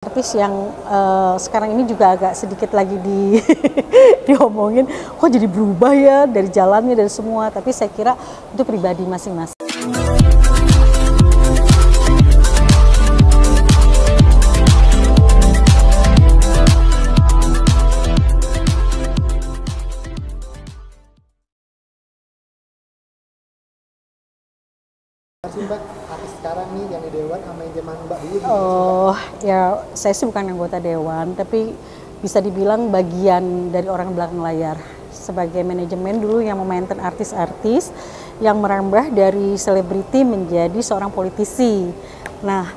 Artis yang sekarang ini juga agak sedikit lagi diomongin, kok jadi berubah ya dari jalannya, dari semua, tapi saya kira itu pribadi masing-masing. Sih Mbak, artis sekarang nih yang di Dewan sama yang zaman Mbak dulu. Oh ya, saya sih bukan anggota Dewan, tapi bisa dibilang bagian dari orang belakang layar. Sebagai manajemen dulu yang memainten artis-artis yang merambah dari selebriti menjadi seorang politisi. Nah,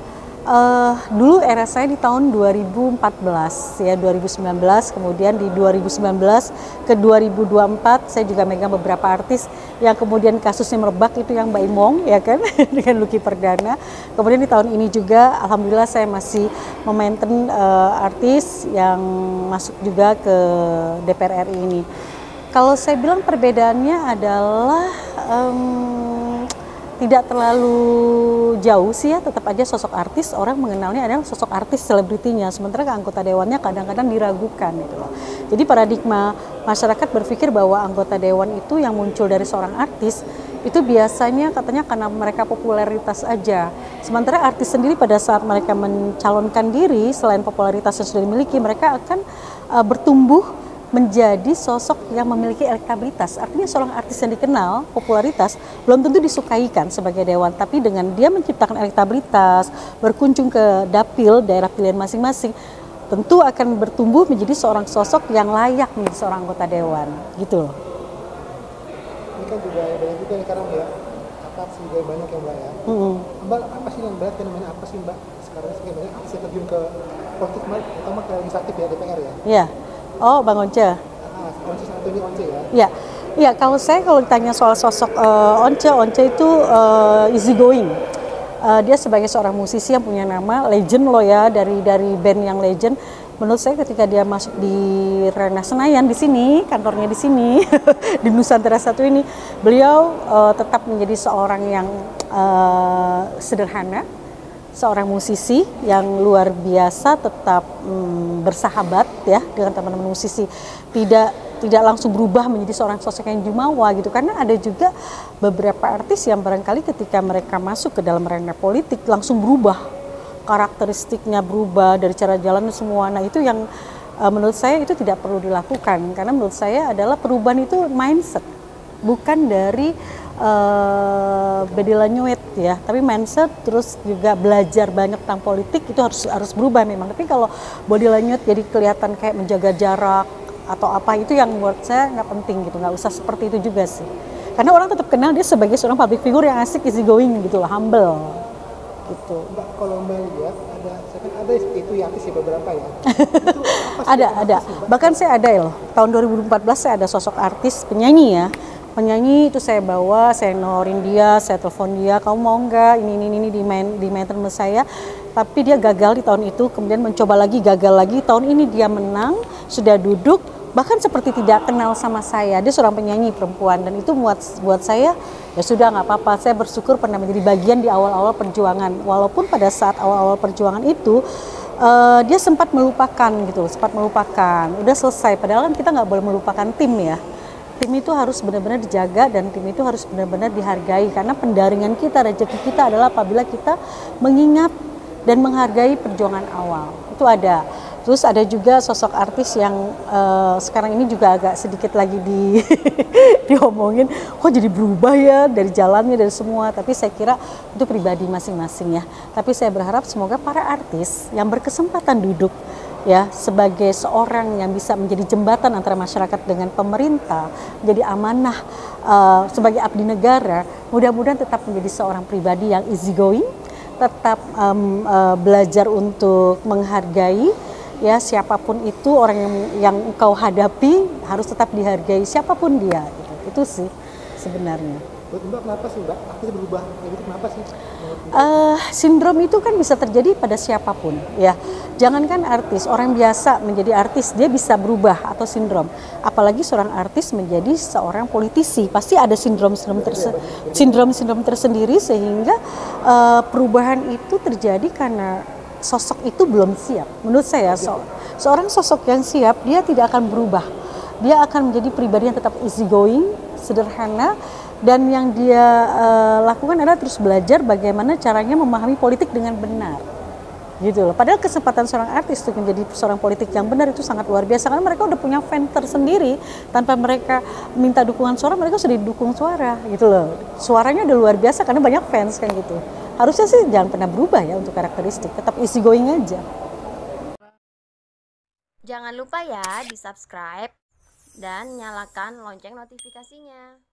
dulu era saya di tahun 2014 ya, 2019, kemudian di 2019 ke 2024 saya juga megang beberapa artis yang kemudian kasusnya merebak, itu yang Mbak Imong ya kan dengan Lucky Perdana. Kemudian di tahun ini juga alhamdulillah saya masih memainten artis yang masuk juga ke DPR RI ini. Kalau saya bilang perbedaannya adalah tidak terlalu jauh sih ya, tetap aja sosok artis, orang mengenalnya adalah sosok artis selebritinya, sementara anggota dewannya kadang-kadang diragukan gitu loh. Jadi paradigma masyarakat berpikir bahwa anggota dewan itu yang muncul dari seorang artis itu biasanya katanya karena mereka popularitas aja. Sementara artis sendiri pada saat mereka mencalonkan diri, selain popularitas yang sudah dimiliki, mereka akan bertumbuh menjadi sosok yang memiliki elektabilitas. Artinya seorang artis yang dikenal, popularitas, belum tentu disukai kan sebagai dewan, tapi dengan dia menciptakan elektabilitas, berkunjung ke dapil daerah pilihan masing-masing, tentu akan bertumbuh menjadi seorang sosok yang layak menjadi seorang anggota dewan, gitu loh. Ini kan juga banyak juga nih sekarang ya, artis juga banyak ya Mbak ya. Mbak, apa sih yang Mbak, fenomena apa sih Mbak sekarang sih banyak artis yang terjun ke politik, terutama ke legislatif ya, DPR ya? Iya. Oh, Bang Once. Once Antoni Once ya? Iya. Ya, kalau ditanya soal sosok Once itu easy going. Dia sebagai seorang musisi yang punya nama legend loh ya, dari band yang legend. Menurut saya ketika dia masuk di Arena Senayan di sini, kantornya di sini di Nusantara 1 ini, beliau tetap menjadi seorang yang sederhana, seorang musisi yang luar biasa, tetap bersahabat ya dengan teman-teman musisi, tidak langsung berubah menjadi seorang sosok yang jumawa gitu, karena ada juga beberapa artis yang barangkali ketika mereka masuk ke dalam arena politik langsung berubah, karakteristiknya berubah dari cara jalan semua. Nah itu yang menurut saya itu tidak perlu dilakukan, karena menurut saya adalah perubahan itu mindset, bukan dari body language ya, tapi mindset, terus juga belajar banyak tentang politik itu harus berubah memang. Tapi kalau body language jadi kelihatan kayak menjaga jarak atau apa, itu yang menurut saya nggak penting gitu, nggak usah seperti itu juga sih, karena orang tetap kenal dia sebagai seorang public figure yang asik, easy going gitu lah, humble gitu. Mbak, kalau Mbak lihat ada itu ya artis ya beberapa ya. Itu ada. Bahkan saya ada loh, tahun 2014 saya ada sosok artis penyanyi ya. Penyanyi itu saya bawa, saya nawarin dia, saya telepon dia, kamu mau nggak ini di mainten sama saya, tapi dia gagal di tahun itu, kemudian mencoba lagi, gagal lagi, tahun ini dia menang, sudah duduk, bahkan seperti tidak kenal sama saya. Dia seorang penyanyi perempuan, dan itu buat saya ya sudah nggak apa-apa, saya bersyukur pernah menjadi bagian di awal-awal perjuangan, walaupun pada saat awal-awal perjuangan itu dia sempat melupakan, udah selesai, padahal kan kita nggak boleh melupakan tim ya. Tim itu harus benar-benar dijaga dan tim itu harus benar-benar dihargai, karena pendaringan kita, rezeki kita adalah apabila kita mengingat dan menghargai perjuangan awal. Itu ada. Terus ada juga sosok artis yang sekarang ini juga agak sedikit lagi diomongin, kok jadi berubah ya dari jalannya, dari semua, tapi saya kira itu pribadi masing-masing ya. Tapi saya berharap semoga para artis yang berkesempatan duduk ya sebagai seorang yang bisa menjadi jembatan antara masyarakat dengan pemerintah, menjadi amanah sebagai abdi negara, mudah-mudahan tetap menjadi seorang pribadi yang easy going, tetap belajar untuk menghargai ya siapapun itu, orang yang engkau hadapi harus tetap dihargai siapapun dia gitu. Itu sih sebenarnya. Buat Mbak, kenapa sih Mbak artis berubah kayak gitu, kenapa sih? Sindrom itu kan bisa terjadi pada siapapun ya. Jangankan artis, orang biasa menjadi artis dia bisa berubah atau sindrom. Apalagi seorang artis menjadi seorang politisi, pasti ada sindrom tersendiri, sehingga perubahan itu terjadi karena sosok itu belum siap. Menurut saya seorang sosok yang siap dia tidak akan berubah. Dia akan menjadi pribadi yang tetap easy going, sederhana, dan yang dia lakukan adalah terus belajar bagaimana caranya memahami politik dengan benar. Gitu loh. Padahal kesempatan seorang artis untuk menjadi seorang politik yang benar itu sangat luar biasa karena mereka udah punya fan tersendiri. Tanpa mereka minta dukungan suara, mereka sudah didukung suara gitu loh. Suaranya udah luar biasa karena banyak fans kan gitu. Harusnya sih jangan pernah berubah ya untuk karakteristik, tetap easy going aja. Jangan lupa ya di subscribe dan nyalakan lonceng notifikasinya.